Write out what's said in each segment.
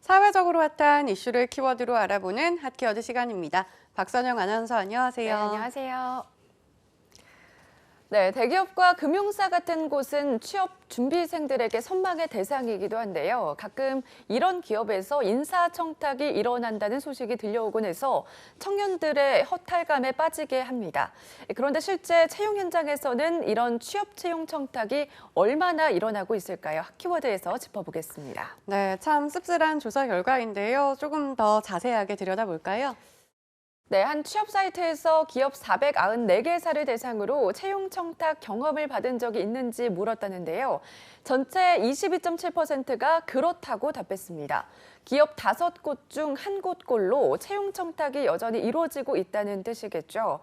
사회적으로 핫한 이슈를 키워드로 알아보는 핫키워드 시간입니다. 박선영 아나운서 안녕하세요. 네, 안녕하세요. 네, 대기업과 금융사 같은 곳은 취업 준비생들에게 선망의 대상이기도 한데요. 가끔 이런 기업에서 인사청탁이 일어난다는 소식이 들려오곤 해서 청년들의 허탈감에 빠지게 합니다. 그런데 실제 채용 현장에서는 이런 취업 채용 청탁이 얼마나 일어나고 있을까요? 핫키워드에서 짚어보겠습니다. 네, 참 씁쓸한 조사 결과인데요. 조금 더 자세하게 들여다볼까요? 네, 한 취업 사이트에서 기업 494개사를 대상으로 채용 청탁 경험을 받은 적이 있는지 물었다는데요. 전체 22.7%가 그렇다고 답했습니다. 기업 5곳 중 1곳꼴로 채용 청탁이 여전히 이루어지고 있다는 뜻이겠죠.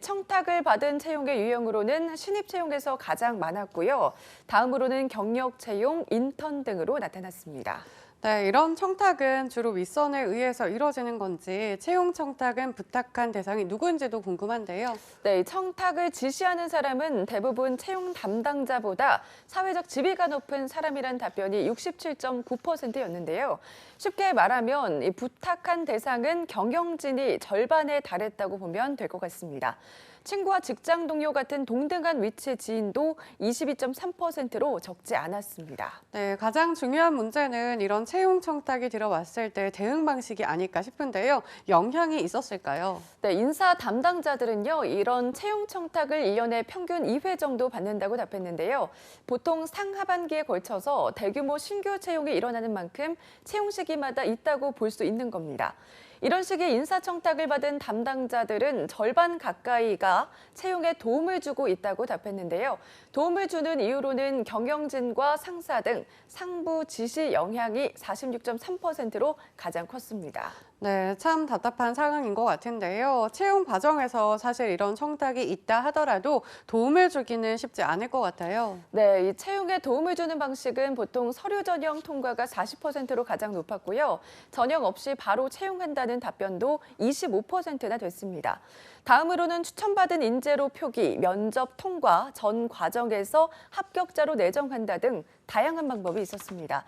청탁을 받은 채용의 유형으로는 신입 채용에서 가장 많았고요. 다음으로는 경력 채용, 인턴 등으로 나타났습니다. 네, 이런 청탁은 주로 윗선에 의해서 이루어지는 건지 채용 청탁은 부탁한 대상이 누구인지도 궁금한데요. 네, 청탁을 지시하는 사람은 대부분 채용 담당자보다 사회적 지위가 높은 사람이란 답변이 67.9%였는데요. 쉽게 말하면 이 부탁한 대상은 경영진이 절반에 달했다고 보면 될 것 같습니다. 친구와 직장 동료 같은 동등한 위치의 지인도 22.3%로 적지 않았습니다. 네, 가장 중요한 문제는 이런 채용 청탁이 들어왔을 때 대응 방식이 아닐까 싶은데요. 영향이 있었을까요? 네, 인사 담당자들은요, 이런 채용 청탁을 1년에 평균 2회 정도 받는다고 답했는데요. 보통 상하반기에 걸쳐서 대규모 신규 채용이 일어나는 만큼 채용 시기마다 있다고 볼 수 있는 겁니다. 이런 식의 인사청탁을 받은 담당자들은 절반 가까이가 채용에 도움을 주고 있다고 답했는데요. 도움을 주는 이유로는 경영진과 상사 등 상부 지시 영향이 46.3%로 가장 컸습니다. 네, 참 답답한 상황인 것 같은데요. 채용 과정에서 사실 이런 청탁이 있다 하더라도 도움을 주기는 쉽지 않을 것 같아요. 네, 이 채용에 도움을 주는 방식은 보통 서류 전형 통과가 40%로 가장 높았고요. 전형 없이 바로 채용한다는 답변도 25%나 됐습니다. 다음으로는 추천받은 인재로 표기, 면접 통과, 전 과정에서 합격자로 내정한다 등 다양한 방법이 있었습니다.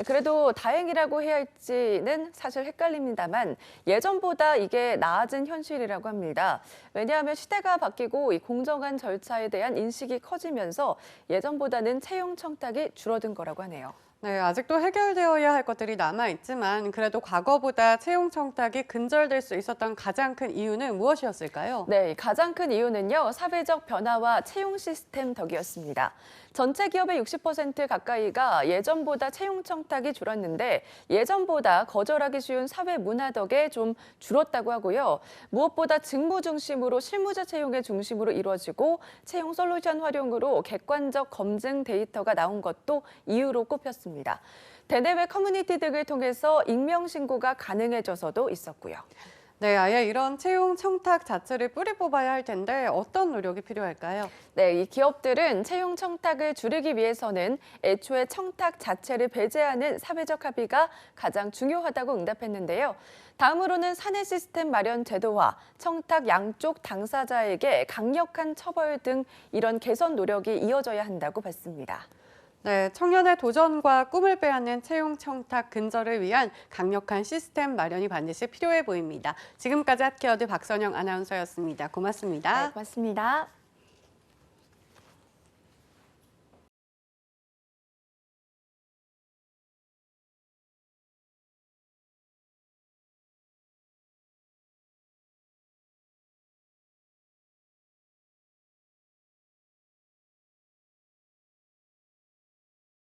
그래도 다행이라고 해야 할지는 사실 헷갈립니다만 예전보다 이게 나아진 현실이라고 합니다. 왜냐하면 시대가 바뀌고 이 공정한 절차에 대한 인식이 커지면서 예전보다는 채용 청탁이 줄어든 거라고 하네요. 네, 아직도 해결되어야 할 것들이 남아있지만 그래도 과거보다 채용 청탁이 근절될 수 있었던 가장 큰 이유는 무엇이었을까요? 네, 가장 큰 이유는요, 사회적 변화와 채용 시스템 덕이었습니다. 전체 기업의 60% 가까이가 예전보다 채용 청탁이 줄었는데 예전보다 거절하기 쉬운 사회 문화 덕에 좀 줄었다고 하고요. 무엇보다 직무 중심으로 실무자 채용의 중심으로 이루어지고 채용 솔루션 활용으로 객관적 검증 데이터가 나온 것도 이유로 꼽혔습니다. 대내외 커뮤니티 등을 통해서 익명 신고가 가능해져서도 있었고요. 네, 아예 이런 채용 청탁 자체를 뿌리 뽑아야 할 텐데 어떤 노력이 필요할까요? 네, 이 기업들은 채용 청탁을 줄이기 위해서는 애초에 청탁 자체를 배제하는 사회적 합의가 가장 중요하다고 응답했는데요. 다음으로는 사내 시스템 마련 제도와 청탁 양쪽 당사자에게 강력한 처벌 등 이런 개선 노력이 이어져야 한다고 봤습니다. 네, 청년의 도전과 꿈을 빼앗는 채용 청탁 근절을 위한 강력한 시스템 마련이 반드시 필요해 보입니다. 지금까지 핫키워드 박선영 아나운서였습니다. 고맙습니다. 네, 고맙습니다.